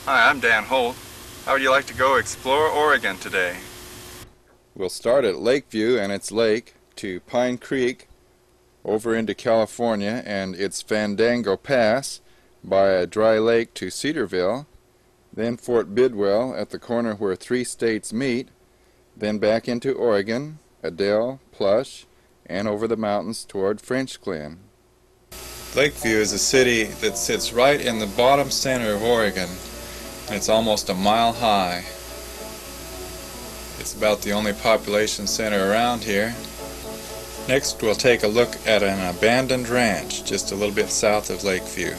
Hi, I'm Dan Holt. How would you like to go explore Oregon today? We'll start at Lakeview and its lake, to Pine Creek, over into California and its Fandango Pass, by a dry lake to Cedarville, then Fort Bidwell at the corner where 3 states meet, then back into Oregon, Adel, Plush, and over the mountains toward French Glen. Lakeview is a city that sits right in the bottom center of Oregon. It's almost a mile high. It's about the only population center around here. Next we'll take a look at an abandoned ranch just a little bit south of Lakeview.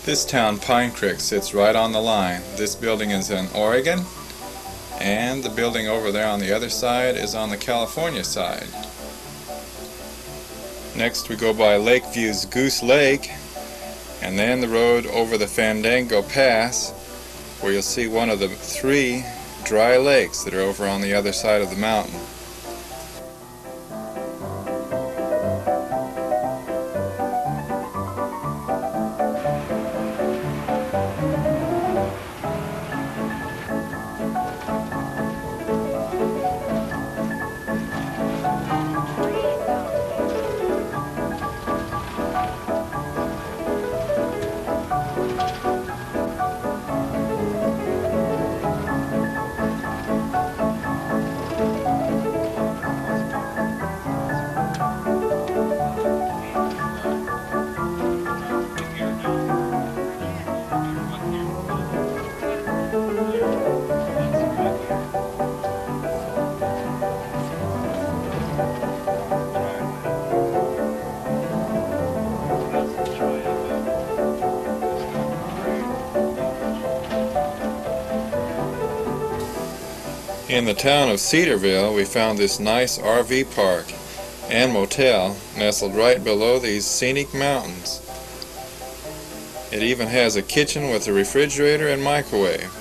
This town, Pine Creek, sits right on the line. This building is in Oregon, and the building over there on the other side is on the California side. Next we go by Lakeview's Goose Lake, and then the road over the Fandango Pass, where you'll see one of the 3 dry lakes that are over on the other side of the mountain. In the town of Cedarville, we found this nice RV park and motel nestled right below these scenic mountains. It even has a kitchen with a refrigerator and microwave.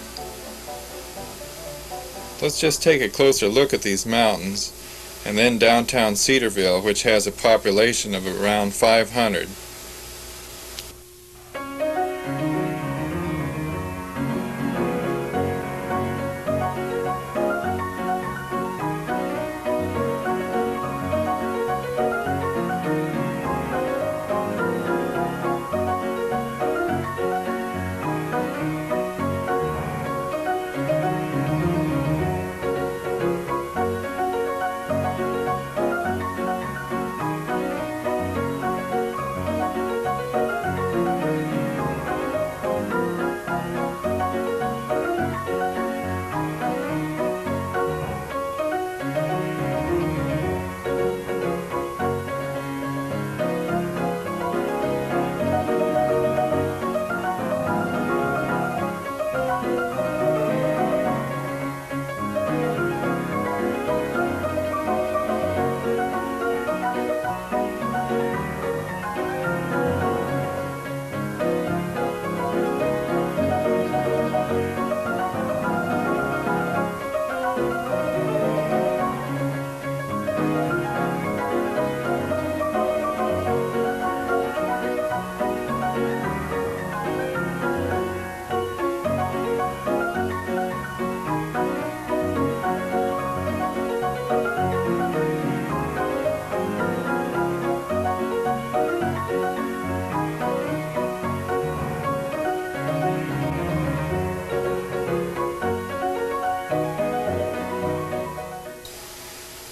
Let's just take a closer look at these mountains, and then downtown Cedarville, which has a population of around 500.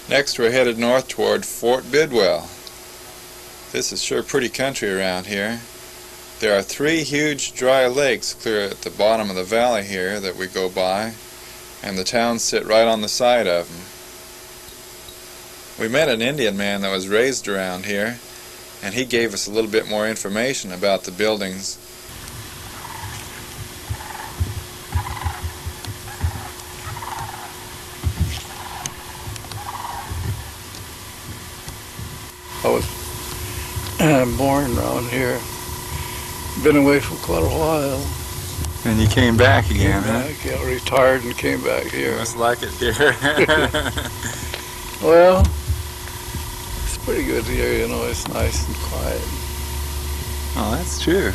Next we're headed north toward Fort Bidwell. This is sure pretty country around here. There are 3 huge dry lakes clear at the bottom of the valley here that we go by, and the towns sit right on the side of them. We met an Indian man that was raised around here, and he gave us a little bit more information about the buildings. I was born around here. Been away for quite a while. And you came back again, huh? I retired and came back here. You must like it here. Well, it's pretty good here, you know. It's nice and quiet. Oh, that's true.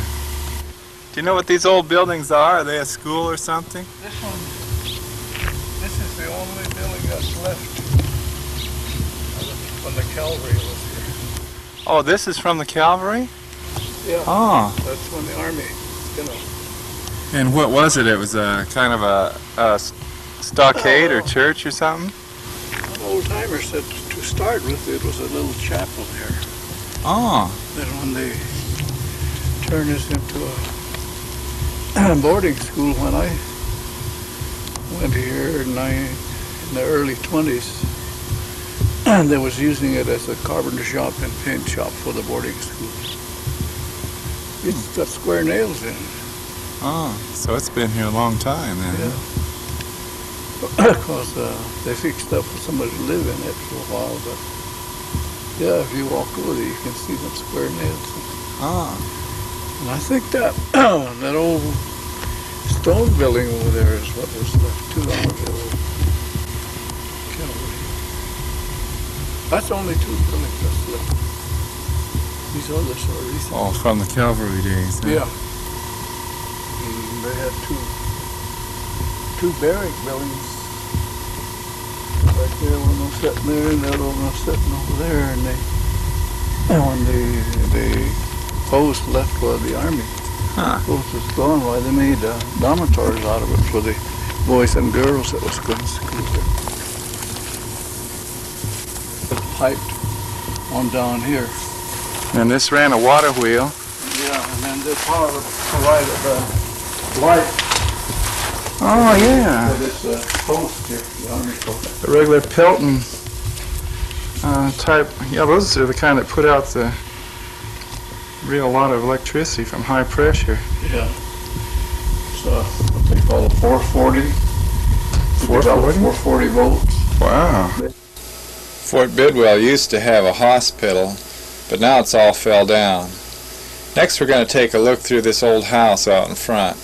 Do you know what these old buildings are? Are they a school or something? This is the only building that's left when the cavalry was here. Oh, this is from the cavalry? Yeah. Oh. That's when the army, you know. And what was it? It was a kind of a stockade or church or something? An old timer said to start with it was a little chapel here. Oh. Then when they turned this into a boarding school when I went here in the early 20s, and they was using it as a carpenter shop and paint shop for the boarding school. It's got square nails in it. Oh, so it's been here a long time then. Yeah. Because they fixed up for somebody to live in it for a while, but yeah, if you walk over there, you can see them square nails. Oh. And I think that that old stone building over there is what was left too long ago. That's only two buildings that's left. These others are recent. Oh, from the cavalry days. Huh? Yeah. They had two barrack buildings. Right there, one was sitting there, and the other one was sitting over there. And when the post left for the army, the post was gone. Why they made dormitories out of it for the boys and girls that was going to school there. Piped on down here. And this ran a water wheel. Yeah, and then this part provided the light. Oh, yeah. For this post here, the army post. The regular Pelton type. Yeah, those are the kind that put out the real lot of electricity from high pressure. Yeah. It's what they call a 440. 440? 440 volts. Wow. Fort Bidwell used to have a hospital, but now it's all fell down. Next we're going to take a look through this old house out in front.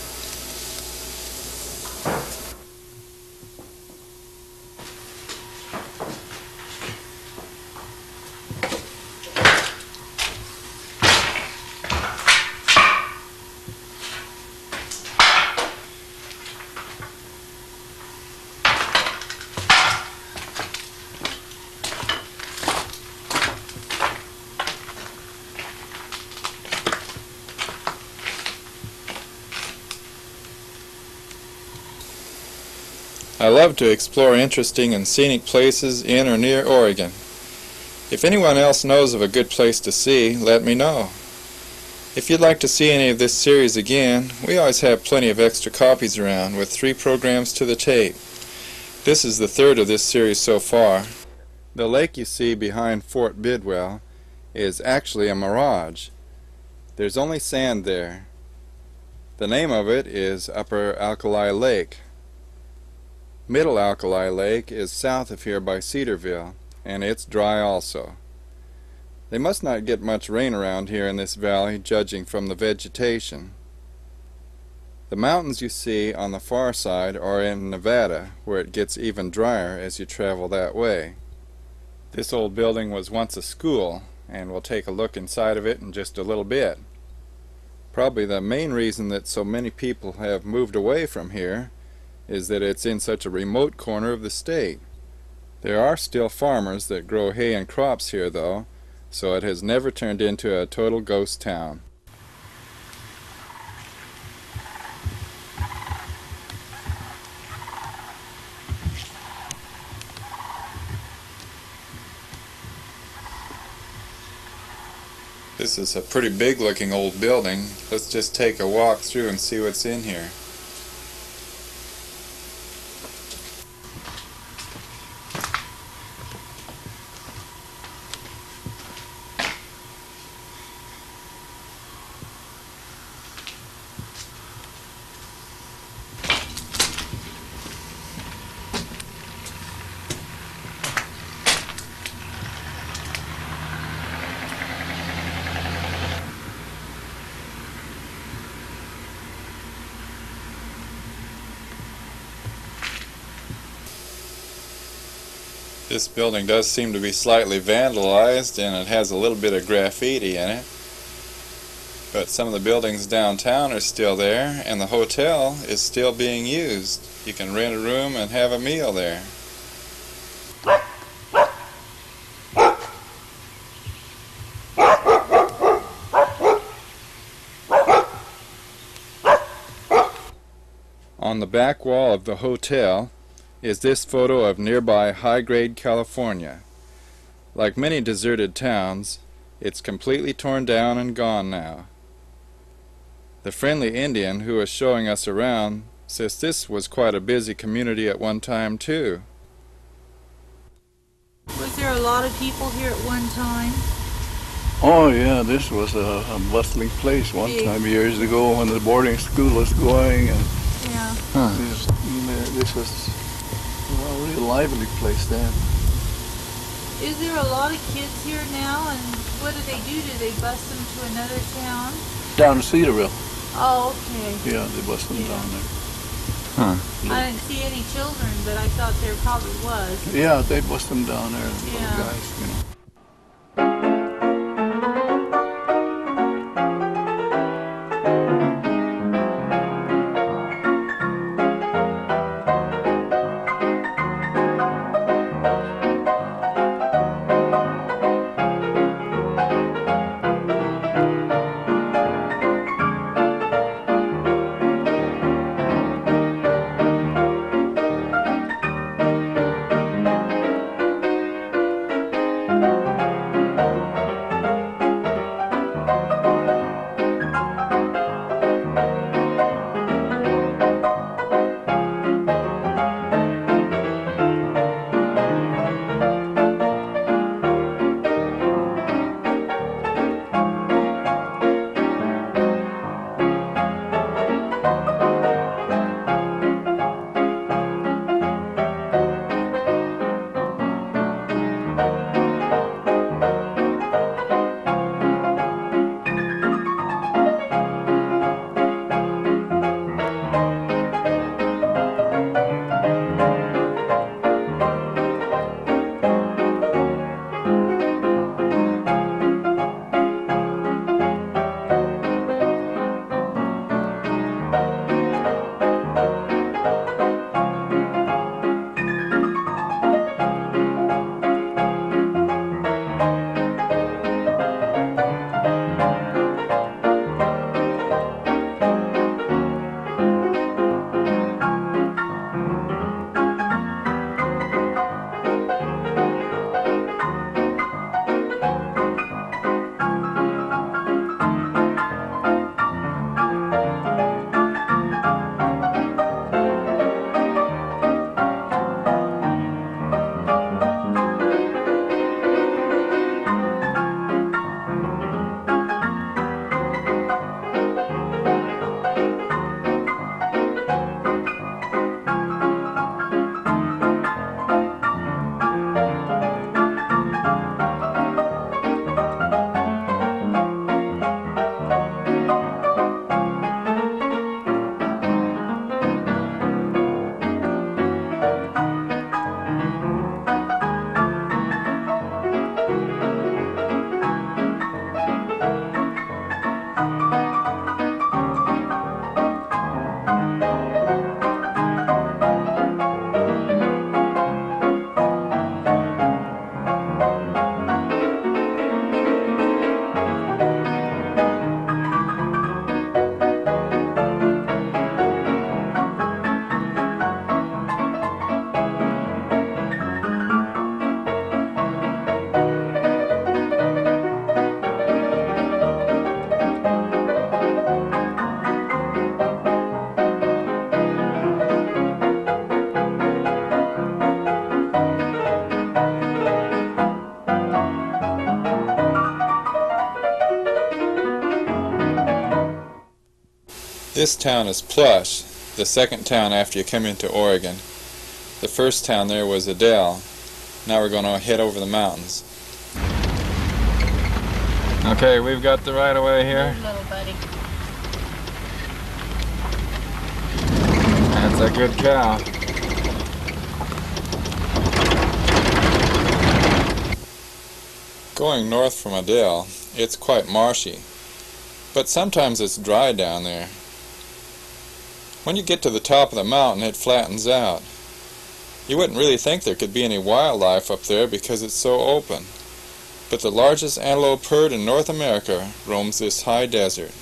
I love to explore interesting and scenic places in or near Oregon. If anyone else knows of a good place to see, let me know. If you'd like to see any of this series again, we always have plenty of extra copies around with 3 programs to the tape. This is the 3rd of this series so far. The lake you see behind Fort Bidwell is actually a mirage. There's only sand there. The name of it is Upper Alkali Lake. Middle Alkali Lake is south of here by Cedarville, and it's dry also. They must not get much rain around here in this valley, judging from the vegetation. The mountains you see on the far side are in Nevada, where it gets even drier as you travel that way. This old building was once a school, and we'll take a look inside of it in just a little bit. Probably the main reason that so many people have moved away from here is that it's in such a remote corner of the state. There are still farmers that grow hay and crops here though, so it has never turned into a total ghost town. This is a pretty big looking old building. Let's just take a walk through and see what's in here. This building does seem to be slightly vandalized, and it has a little bit of graffiti in it. But some of the buildings downtown are still there, and the hotel is still being used. You can rent a room and have a meal there. On the back wall of the hotel is this photo of nearby high-grade California. Like many deserted towns, it's completely torn down and gone now. The friendly Indian who was showing us around says this was quite a busy community at one time too. Was there a lot of people here at one time? Oh yeah, this was a bustling place one time years ago when the boarding school was going, and yeah. This was a really lively place then. Is there a lot of kids here now, and what do? Do they bus them to another town? Down to Cedarville. Oh, okay. Yeah, they bus them down there. Huh. I didn't see any children, but I thought there probably was. Yeah, they bus them down there, the Yeah. little guys, you know. This town is Plush, the second town after you come into Oregon. The first town there was Adel. Now we're going to head over the mountains. Okay, we've got the right of way here. Move, little buddy. That's a good cow. Going north from Adel, it's quite marshy, but sometimes it's dry down there. When you get to the top of the mountain, it flattens out. You wouldn't really think there could be any wildlife up there because it's so open, but the largest antelope herd in North America roams this high desert.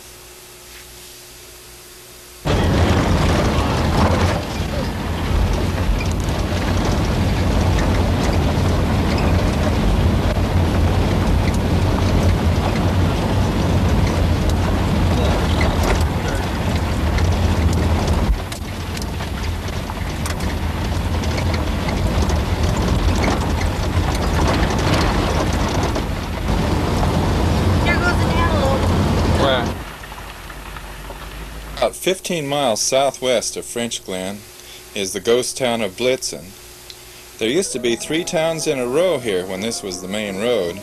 About 15 miles southwest of French Glen is the ghost town of Blitzen. There used to be 3 towns in a row here when this was the main road,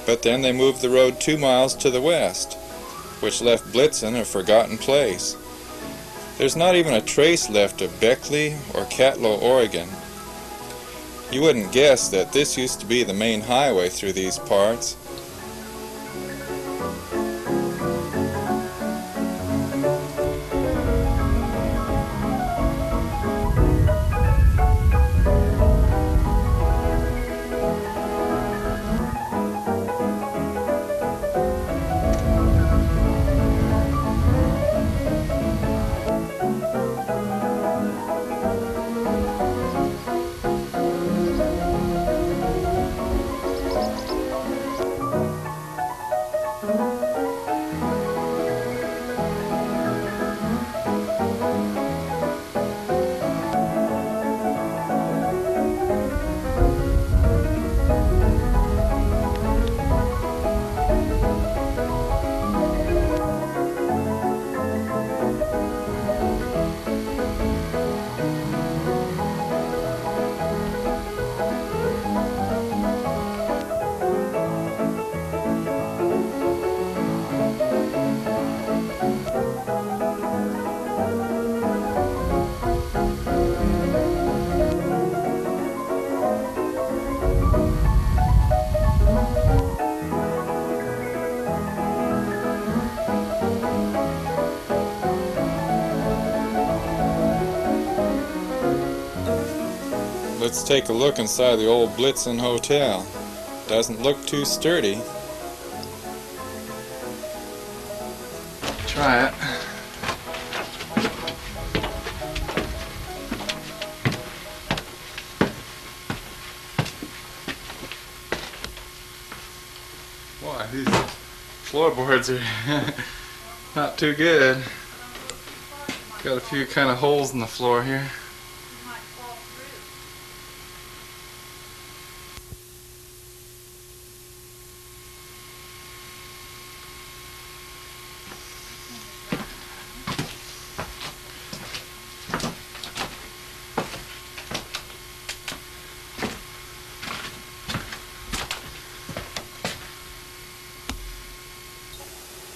but then they moved the road 2 miles to the west, which left Blitzen a forgotten place. There's not even a trace left of Beckley or Catlow, Oregon. You wouldn't guess that this used to be the main highway through these parts. Let's take a look inside the old Blitzen Hotel. Doesn't look too sturdy. Try it. Boy, these floorboards are not too good. Got a few kind of holes in the floor here.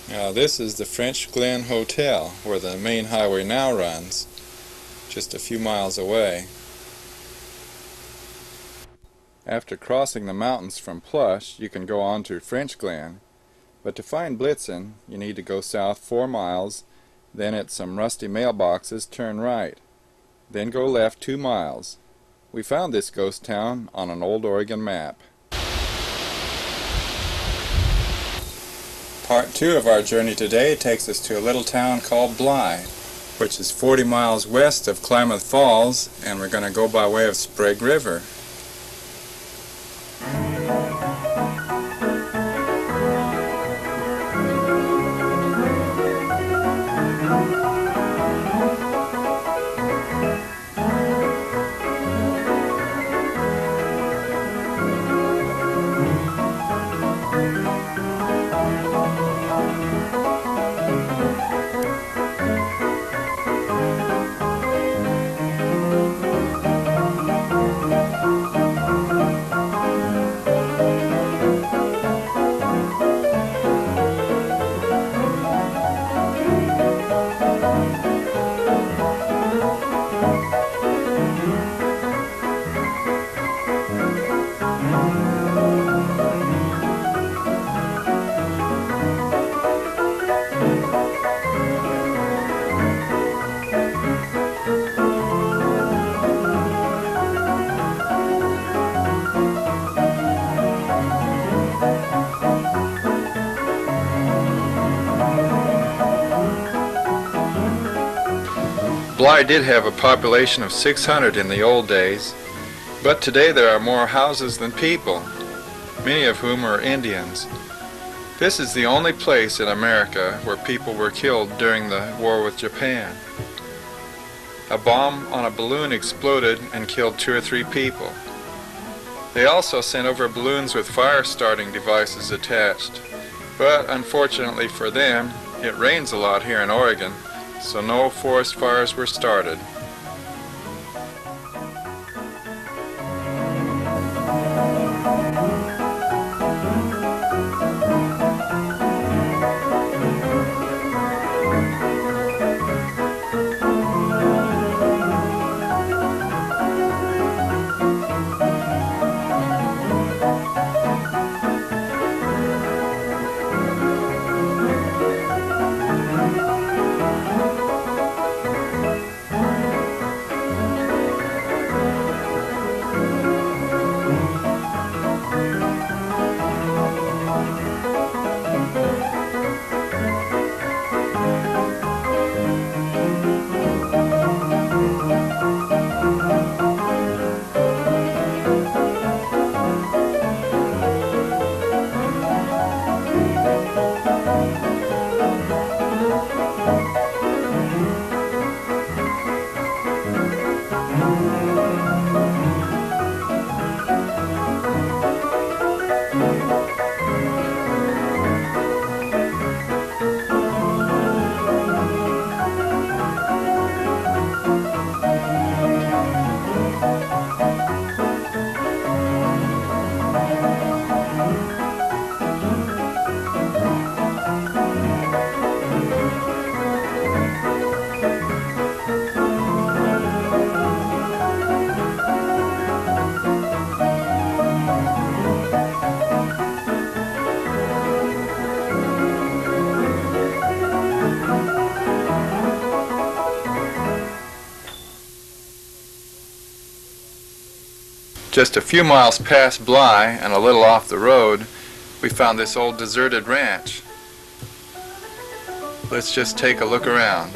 Now this is the French Glen Hotel, where the main highway now runs, just a few miles away. After crossing the mountains from Plush, you can go on to French Glen, but to find Blitzen, you need to go south 4 miles, then at some rusty mailboxes turn right, then go left 2 miles. We found this ghost town on an old Oregon map. Part 2 of our journey today takes us to a little town called Blythe, which is 40 miles west of Klamath Falls, and we're going to go by way of Sprague River. Bly did have a population of 600 in the old days, but today there are more houses than people, many of whom are Indians. This is the only place in America where people were killed during the war with Japan. A bomb on a balloon exploded and killed 2 or 3 people. They also sent over balloons with fire-starting devices attached, but unfortunately for them, it rains a lot here in Oregon, so no forest fires were started. Just a few miles past Bly and a little off the road, we found this old deserted ranch. Let's just take a look around.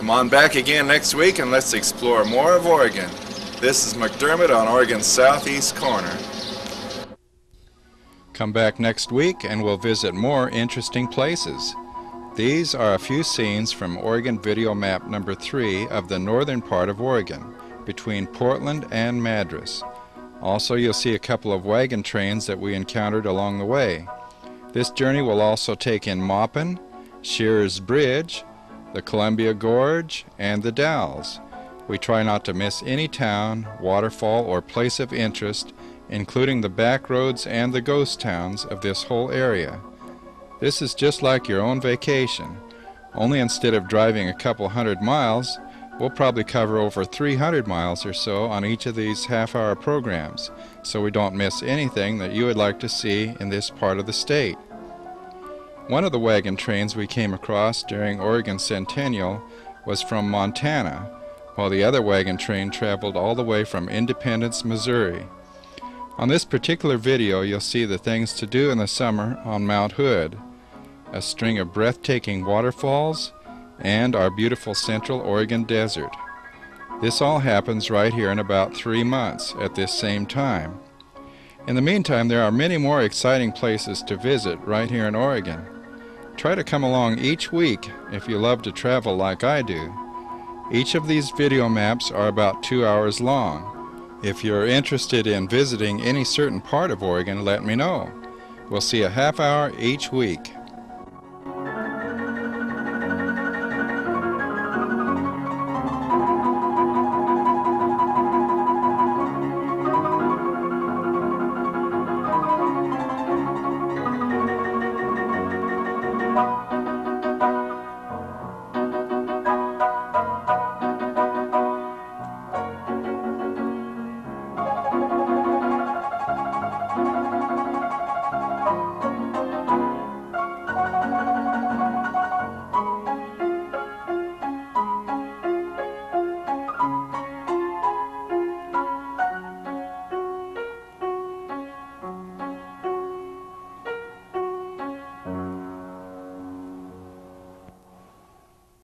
Come on back again next week and let's explore more of Oregon. This is McDermott on Oregon's southeast corner. Come back next week and we'll visit more interesting places. These are a few scenes from Oregon Video Map number 3 of the northern part of Oregon, between Portland and Madras. Also, you'll see a couple of wagon trains that we encountered along the way. This journey will also take in Maupin, Shearer's Bridge, the Columbia Gorge, and the Dalles. We try not to miss any town, waterfall, or place of interest, including the back roads and the ghost towns of this whole area. This is just like your own vacation, only instead of driving a couple hundred miles, we'll probably cover over 300 miles or so on each of these half-hour programs, so we don't miss anything that you would like to see in this part of the state. One of the wagon trains we came across during Oregon Centennial was from Montana, while the other wagon train traveled all the way from Independence, Missouri. On this particular video, you'll see the things to do in the summer on Mount Hood, a string of breathtaking waterfalls, and our beautiful Central Oregon desert. This all happens right here in about 3 months at this same time. In the meantime, there are many more exciting places to visit right here in Oregon. Try to come along each week if you love to travel like I do. Each of these video maps are about 2 hours long. If you're interested in visiting any certain part of Oregon, let me know. We'll see a half hour each week.